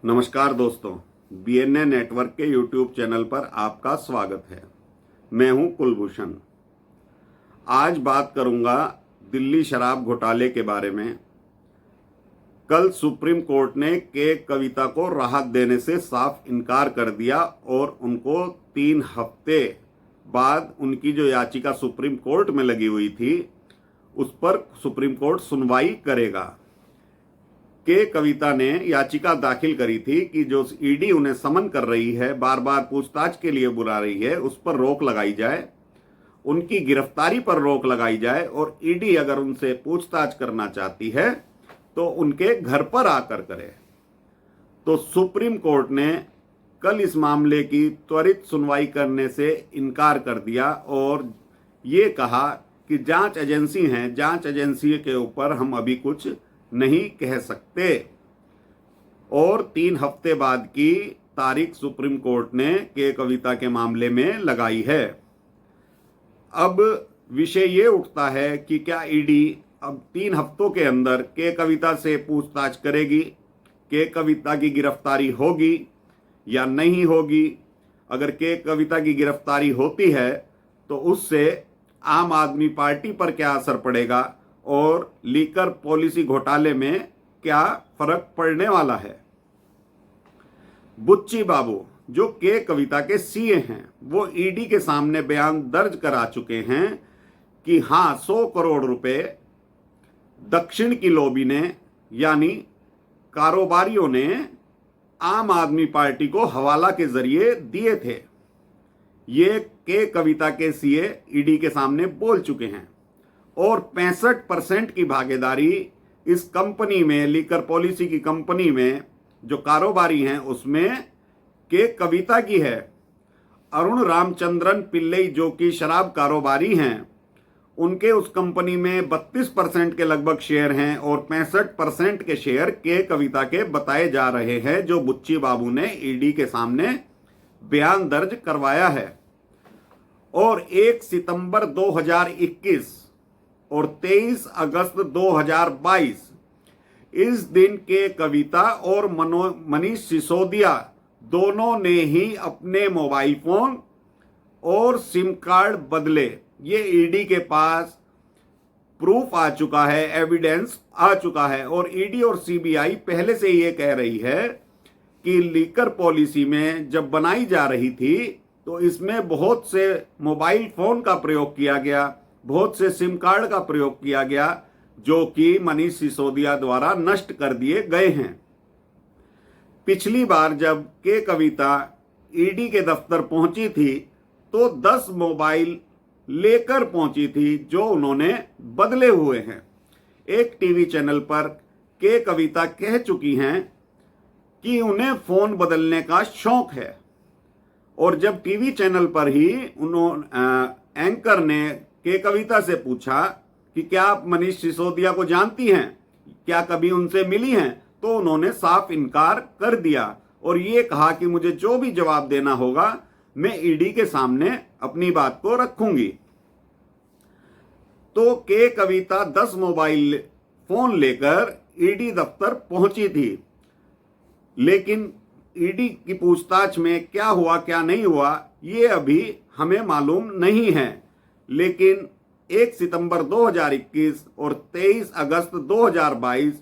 नमस्कार दोस्तों, BNA network के यूट्यूब चैनल पर आपका स्वागत है। मैं हूं कुलभूषण। आज बात करूंगा दिल्ली शराब घोटाले के बारे में। कल सुप्रीम कोर्ट ने के कविता को राहत देने से साफ इनकार कर दिया और उनको 3 हफ्ते बाद उनकी जो याचिका सुप्रीम कोर्ट में लगी हुई थी उस पर सुप्रीम कोर्ट सुनवाई करेगा। के कविता ने याचिका दाखिल करी थी कि जो ईडी उन्हें समन कर रही है, बार बार पूछताछ के लिए बुला रही है, उस पर रोक लगाई जाए, उनकी गिरफ्तारी पर रोक लगाई जाए और ईडी अगर उनसे पूछताछ करना चाहती है तो उनके घर पर आकर करे। तो सुप्रीम कोर्ट ने कल इस मामले की त्वरित सुनवाई करने से इनकार कर दिया और ये कहा कि जांच एजेंसी है, जांच एजेंसी के ऊपर हम अभी कुछ नहीं कह सकते। और 3 हफ्ते बाद की तारीख सुप्रीम कोर्ट ने के कविता के मामले में लगाई है। अब विषय ये उठता है कि क्या ईडी अब 3 हफ्तों के अंदर के कविता से पूछताछ करेगी, के कविता की गिरफ्तारी होगी या नहीं होगी। अगर के कविता की गिरफ्तारी होती है तो उससे आम आदमी पार्टी पर क्या असर पड़ेगा और लीकर पॉलिसी घोटाले में क्या फर्क पड़ने वाला है। बुच्ची बाबू जो के कविता के सीए हैं वो ईडी के सामने बयान दर्ज करा चुके हैं कि हां 100 करोड़ रुपए दक्षिण की लॉबी ने यानी कारोबारियों ने आम आदमी पार्टी को हवाला के जरिए दिए थे। ये के कविता के सीए ईडी के सामने बोल चुके हैं और 65% की भागीदारी इस कंपनी में, लीकर पॉलिसी की कंपनी में जो कारोबारी हैं उसमें के कविता की है। अरुण रामचंद्रन पिल्लई जो कि शराब कारोबारी हैं, उनके उस कंपनी में 32% के लगभग शेयर हैं और 65% के शेयर के कविता के बताए जा रहे हैं, जो बुच्ची बाबू ने ईडी के सामने बयान दर्ज करवाया है। और 1 सितंबर 2021 और 23 अगस्त 2022 इस दिन के कविता और मनीष सिसोदिया दोनों ने ही अपने मोबाइल फोन और सिम कार्ड बदले। ये ईडी के पास प्रूफ आ चुका है, एविडेंस आ चुका है और ईडी और सीबीआई पहले से ये कह रही है कि लीकर पॉलिसी में जब बनाई जा रही थी तो इसमें बहुत से मोबाइल फोन का प्रयोग किया गया, बहुत से सिम कार्ड का प्रयोग किया गया जो कि मनीष सिसोदिया द्वारा नष्ट कर दिए गए हैं। पिछली बार जब के कविता ईडी के दफ्तर पहुंची थी तो 10 मोबाइल लेकर पहुंची थी जो उन्होंने बदले हुए हैं। एक टीवी चैनल पर के कविता कह चुकी हैं कि उन्हें फोन बदलने का शौक है और जब टीवी चैनल पर ही एंकर ने के कविता से पूछा कि क्या आप मनीष सिसोदिया को जानती हैं, क्या कभी उनसे मिली हैं, तो उन्होंने साफ इनकार कर दिया और ये कहा कि मुझे जो भी जवाब देना होगा मैं ईडी के सामने अपनी बात को रखूंगी। तो के कविता 10 मोबाइल फोन लेकर ईडी दफ्तर पहुंची थी, लेकिन ईडी की पूछताछ में क्या हुआ क्या नहीं हुआ ये अभी हमें मालूम नहीं है। लेकिन 1 सितंबर 2021 और 23 अगस्त 2022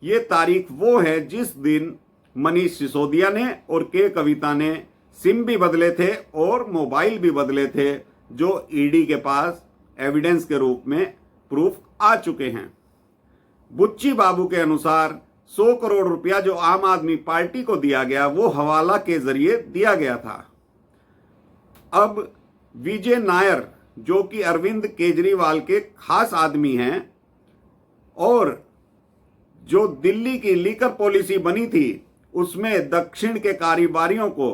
ये तारीख वो है जिस दिन मनीष सिसोदिया ने और के कविता ने सिम भी बदले थे और मोबाइल भी बदले थे, जो ईडी के पास एविडेंस के रूप में प्रूफ आ चुके हैं। बुच्ची बाबू के अनुसार 100 करोड़ रुपया जो आम आदमी पार्टी को दिया गया वो हवाला के जरिए दिया गया था। अब विजय नायर जो कि अरविंद केजरीवाल के खास आदमी हैं और जो दिल्ली की लीकर पॉलिसी बनी थी उसमें दक्षिण के कारोबारियों को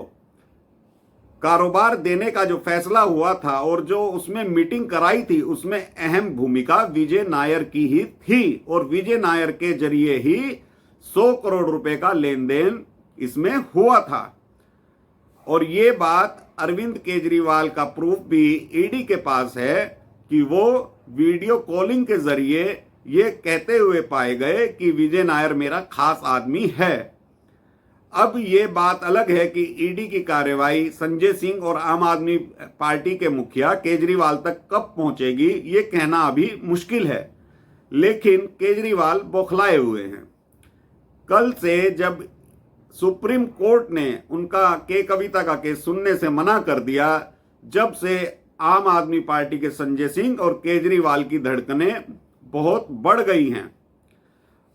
कारोबार देने का जो फैसला हुआ था और जो उसमें मीटिंग कराई थी उसमें अहम भूमिका विजय नायर की ही थी और विजय नायर के जरिए ही 100 करोड़ रुपए का लेन देन इसमें हुआ था। और ये बात अरविंद केजरीवाल का प्रूफ भी ईडी के पास है कि वो वीडियो कॉलिंग के जरिए ये कहते हुए पाए गए कि विजय नायर मेरा खास आदमी है। अब ये बात अलग है कि ईडी की कार्रवाई संजय सिंह और आम आदमी पार्टी के मुखिया केजरीवाल तक कब पहुंचेगी, ये कहना अभी मुश्किल है। लेकिन केजरीवाल बौखलाए हुए हैं। कल से जब सुप्रीम कोर्ट ने उनका कविता का केस सुनने से मना कर दिया, जब से आम आदमी पार्टी के संजय सिंह और केजरीवाल की धड़कनें बहुत बढ़ गई हैं।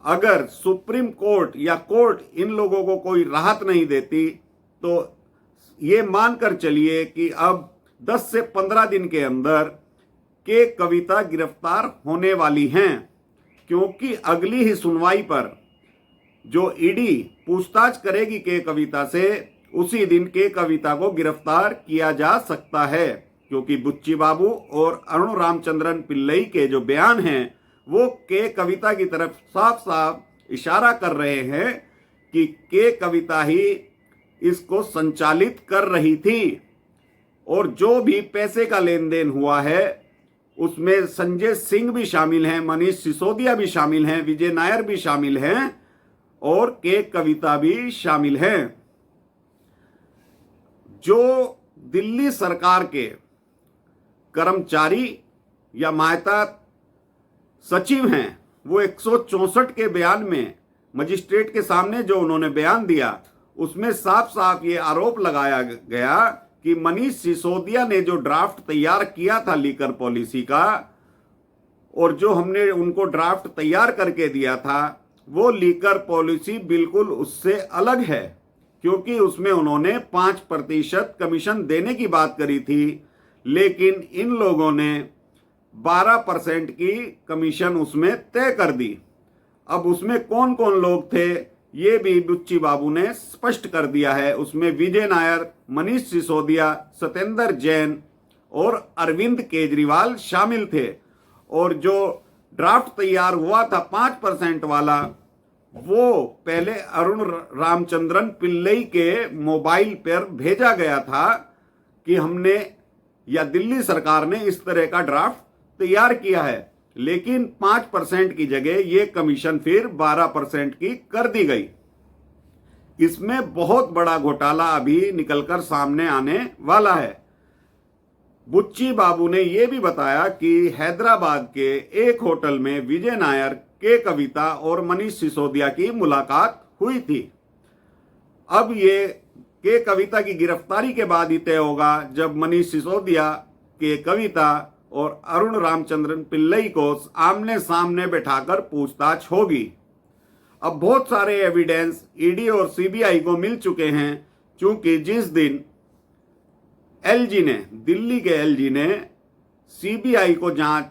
अगर सुप्रीम कोर्ट या कोर्ट इन लोगों को कोई राहत नहीं देती तो ये मानकर चलिए कि अब 10 से 15 दिन के अंदर कविता गिरफ्तार होने वाली हैं, क्योंकि अगली ही सुनवाई पर जो ईडी पूछताछ करेगी कविता से, उसी दिन कविता को गिरफ्तार किया जा सकता है। क्योंकि बुच्ची बाबू और अरुण रामचंद्रन पिल्लई के जो बयान हैं वो कविता की तरफ साफ साफ इशारा कर रहे हैं कि कविता ही इसको संचालित कर रही थी। और जो भी पैसे का लेन देन हुआ है उसमें संजय सिंह भी शामिल हैं, मनीष सिसोदिया भी शामिल हैं, विजय नायर भी शामिल हैं और कविता भी शामिल हैं। जो दिल्ली सरकार के कर्मचारी या मायता सचिव हैं वो 164 के बयान में मजिस्ट्रेट के सामने जो उन्होंने बयान दिया उसमें साफ साफ ये आरोप लगाया गया कि मनीष सिसोदिया ने जो ड्राफ्ट तैयार किया था लीकर पॉलिसी का, और जो हमने उनको ड्राफ्ट तैयार करके दिया था, वो लीकर पॉलिसी बिल्कुल उससे अलग है। क्योंकि उसमें उन्होंने 5% कमीशन देने की बात करी थी, लेकिन इन लोगों ने 12% की कमीशन उसमें तय कर दी। अब उसमें कौन कौन लोग थे ये भी बुच्ची बाबू ने स्पष्ट कर दिया है। उसमें विजय नायर, मनीष सिसोदिया, सत्येंद्र जैन और अरविंद केजरीवाल शामिल थे। और जो ड्राफ्ट तैयार हुआ था 5% वाला, वो पहले अरुण रामचंद्रन पिल्लई के मोबाइल पर भेजा गया था कि हमने या दिल्ली सरकार ने इस तरह का ड्राफ्ट तैयार किया है, लेकिन 5% की जगह ये कमीशन फिर 12% की कर दी गई। इसमें बहुत बड़ा घोटाला अभी निकलकर सामने आने वाला है। बुच्ची बाबू ने यह भी बताया कि हैदराबाद के एक होटल में विजय नायर, कविता और मनीष सिसोदिया की मुलाकात हुई थी। अब ये कविता की गिरफ्तारी के बाद ही तय होगा, जब मनीष सिसोदिया, कविता और अरुण रामचंद्रन पिल्लई को आमने सामने बैठाकर पूछताछ होगी। अब बहुत सारे एविडेंस ईडी और सीबीआई को मिल चुके हैं, क्योंकि जिस दिन दिल्ली के एलजी ने सीबीआई को जांच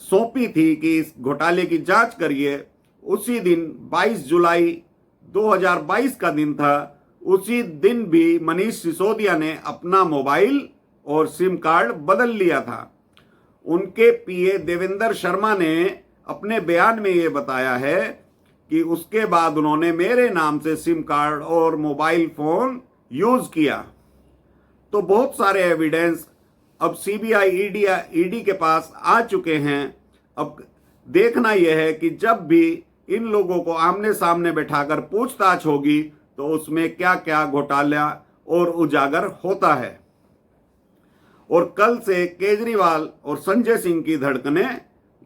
सौंपी थी कि इस घोटाले की जांच करिए, उसी दिन 22 जुलाई 2022 का दिन था। उसी दिन भी मनीष सिसोदिया ने अपना मोबाइल और सिम कार्ड बदल लिया था। उनके पीए देवेंद्र शर्मा ने अपने बयान में ये बताया है कि उसके बाद उन्होंने मेरे नाम से सिम कार्ड और मोबाइल फोन यूज किया। तो बहुत सारे एविडेंस अब सीबीआई, ईडी के पास आ चुके हैं। अब देखना यह है कि जब भी इन लोगों को आमने सामने बैठाकर पूछताछ होगी तो उसमें क्या क्या घोटाला और उजागर होता है। और कल से केजरीवाल और संजय सिंह की धड़कनें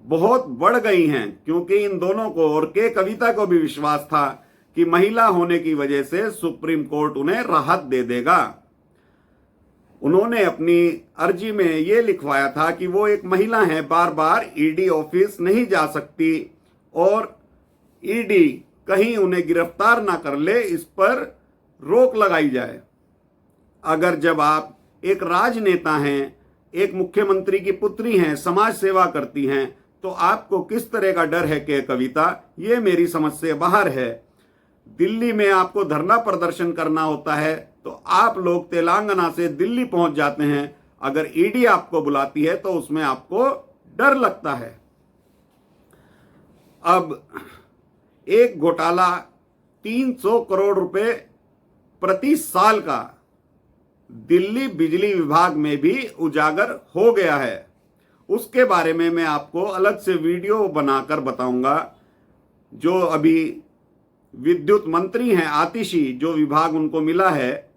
बहुत बढ़ गई हैं, क्योंकि इन दोनों को और कविता को भी विश्वास था कि महिला होने की वजह से सुप्रीम कोर्ट उन्हें राहत दे देगा। उन्होंने अपनी अर्जी में यह लिखवाया था कि वो एक महिला हैं, बार बार ईडी ऑफिस नहीं जा सकती और ईडी कहीं उन्हें गिरफ्तार ना कर ले, इस पर रोक लगाई जाए। अगर जब आप एक राजनेता हैं, एक मुख्यमंत्री की पुत्री हैं, समाज सेवा करती हैं, तो आपको किस तरह का डर है कविता, ये मेरी समझ से बाहर है। दिल्ली में आपको धरना प्रदर्शन करना होता है तो आप लोग तेलंगाना से दिल्ली पहुंच जाते हैं। अगर ईडी आपको बुलाती है तो उसमें आपको डर लगता है। अब एक घोटाला 300 करोड़ रुपए प्रति साल का दिल्ली बिजली विभाग में भी उजागर हो गया है। उसके बारे में मैं आपको अलग से वीडियो बनाकर बताऊंगा। जो अभी विद्युत मंत्री हैं आतिशी, जो विभाग उनको मिला है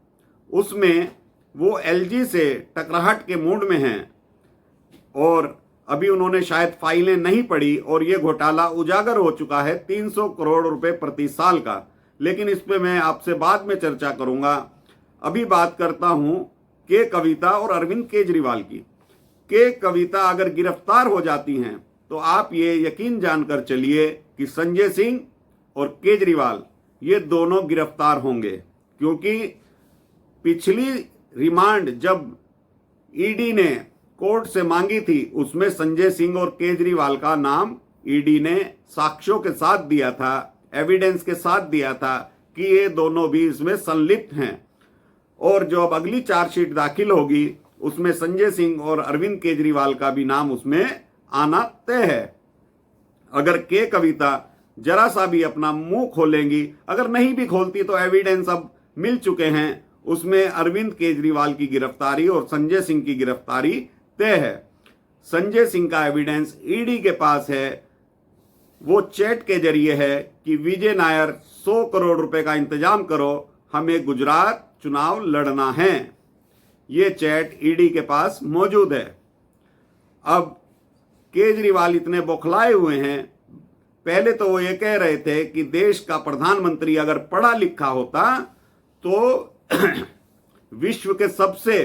उसमें वो एलजी से टकराहट के मूड में हैं और अभी उन्होंने शायद फाइलें नहीं पढ़ी और ये घोटाला उजागर हो चुका है 300 करोड़ रुपए प्रति साल का। लेकिन इस पे मैं आपसे बाद में चर्चा करूंगा। अभी बात करता हूं के कविता और अरविंद केजरीवाल की। के कविता अगर गिरफ्तार हो जाती हैं तो आप ये यकीन जानकर चलिए कि संजय सिंह और केजरीवाल ये दोनों गिरफ्तार होंगे, क्योंकि पिछली रिमांड जब ईडी ने कोर्ट से मांगी थी उसमें संजय सिंह और केजरीवाल का नाम ईडी ने साक्ष्यों के साथ दिया था, एविडेंस के साथ दिया था कि ये दोनों भी इसमें संलिप्त हैं। और जो अब अगली चार्जशीट दाखिल होगी उसमें संजय सिंह और अरविंद केजरीवाल का भी नाम उसमें आना तय है। अगर के कविता जरा सा भी अपना मुंह खोलेंगी, अगर नहीं भी खोलती तो एविडेंस अब मिल चुके हैं, उसमें अरविंद केजरीवाल की गिरफ्तारी और संजय सिंह की गिरफ्तारी तय है। संजय सिंह का एविडेंस ईडी के पास है, वो चैट के जरिए है कि विजय नायर 100 करोड़ रुपए का इंतजाम करो, हमें गुजरात चुनाव लड़ना है। ये चैट ईडी के पास मौजूद है। अब केजरीवाल इतने बौखलाए हुए हैं, पहले तो वो ये कह रहे थे कि देश का प्रधानमंत्री अगर पढ़ा लिखा होता तो विश्व के सबसे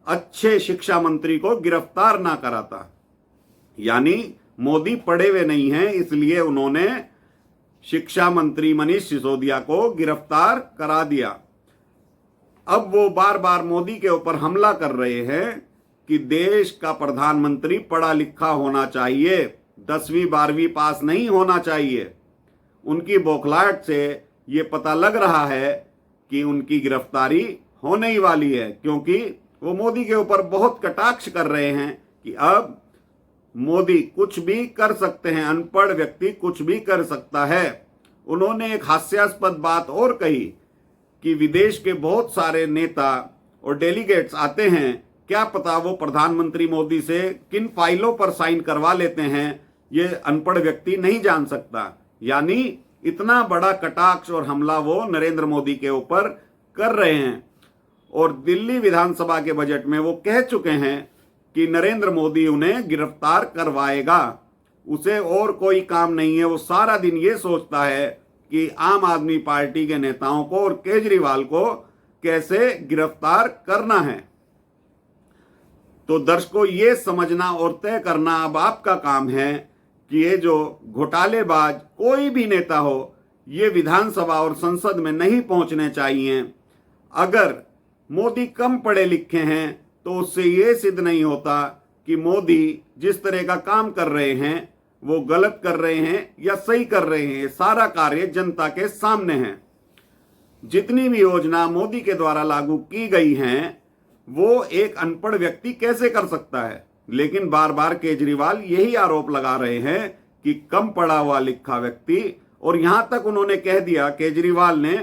अच्छे शिक्षा मंत्री को गिरफ्तार ना कराता। यानी मोदी पढ़े हुए नहीं हैं, इसलिए उन्होंने शिक्षा मंत्री मनीष सिसोदिया को गिरफ्तार करा दिया। अब वो बार बार मोदी के ऊपर हमला कर रहे हैं कि देश का प्रधानमंत्री पढ़ा लिखा होना चाहिए, 10वीं 12वीं पास नहीं होना चाहिए। उनकी बौखलाहट से ये पता लग रहा है कि उनकी गिरफ्तारी होने ही वाली है, क्योंकि वो मोदी के ऊपर बहुत कटाक्ष कर रहे हैं कि अब मोदी कुछ भी कर सकते हैं, अनपढ़ व्यक्ति कुछ भी कर सकता है। उन्होंने एक हास्यास्पद बात और कही कि विदेश के बहुत सारे नेता और डेलीगेट्स आते हैं, क्या पता वो प्रधानमंत्री मोदी से किन फाइलों पर साइन करवा लेते हैं, ये अनपढ़ व्यक्ति नहीं जान सकता। यानी इतना बड़ा कटाक्ष और हमला वो नरेंद्र मोदी के ऊपर कर रहे हैं। और दिल्ली विधानसभा के बजट में वो कह चुके हैं कि नरेंद्र मोदी उन्हें गिरफ्तार करवाएगा। उसे और कोई काम नहीं है, वो सारा दिन ये सोचता है कि आम आदमी पार्टी के नेताओं को और केजरीवाल को कैसे गिरफ्तार करना है। तो दर्शकों, ये समझना और तय करना अब आपका काम है कि ये जो घोटालेबाज कोई भी नेता हो, ये विधानसभा और संसद में नहीं पहुंचने चाहिए। अगर मोदी कम पढ़े लिखे हैं तो उससे ये सिद्ध नहीं होता कि मोदी जिस तरह का काम कर रहे हैं वो गलत कर रहे हैं या सही कर रहे हैं। सारा कार्य जनता के सामने है। जितनी भी योजना मोदी के द्वारा लागू की गई हैं वो एक अनपढ़ व्यक्ति कैसे कर सकता है। लेकिन बार बार केजरीवाल यही आरोप लगा रहे हैं कि कम पढ़ा हुआ लिखा व्यक्ति, और यहां तक उन्होंने कह दिया केजरीवाल ने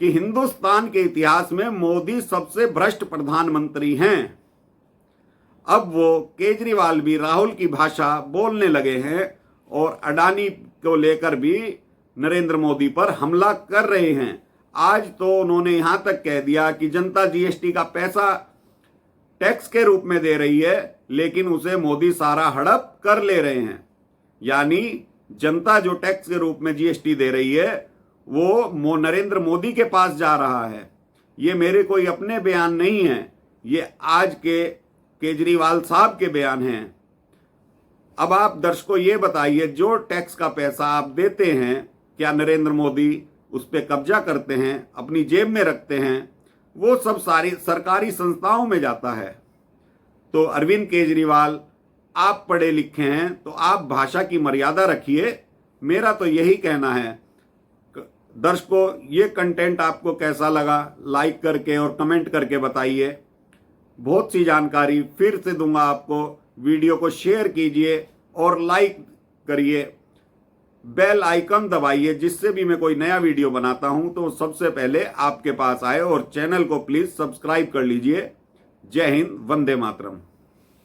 कि हिंदुस्तान के इतिहास में मोदी सबसे भ्रष्ट प्रधानमंत्री हैं। अब वो केजरीवाल भी राहुल की भाषा बोलने लगे हैं और अडानी को लेकर भी नरेंद्र मोदी पर हमला कर रहे हैं। आज तो उन्होंने यहां तक कह दिया कि जनता जीएसटी का पैसा टैक्स के रूप में दे रही है, लेकिन उसे मोदी सारा हड़प कर ले रहे हैं। यानी जनता जो टैक्स के रूप में जीएसटी दे रही है वो नरेंद्र मोदी के पास जा रहा है। ये मेरे कोई अपने बयान नहीं है, ये आज के केजरीवाल साहब के बयान हैं। अब आप दर्शकों ये बताइए, जो टैक्स का पैसा आप देते हैं क्या नरेंद्र मोदी उस पर कब्जा करते हैं, अपनी जेब में रखते हैं? वो सब सारी सरकारी संस्थाओं में जाता है। तो अरविंद केजरीवाल, आप पढ़े लिखे हैं तो आप भाषा की मर्यादा रखिए, मेरा तो यही कहना है। दर्शकों, ये कंटेंट आपको कैसा लगा लाइक करके और कमेंट करके बताइए। बहुत सी जानकारी फिर से दूंगा आपको। वीडियो को शेयर कीजिए और लाइक करिए, बेल आइकन दबाइए, जिससे भी मैं कोई नया वीडियो बनाता हूं तो सबसे पहले आपके पास आए। और चैनल को प्लीज सब्सक्राइब कर लीजिए। जय हिंद, वंदे मातरम।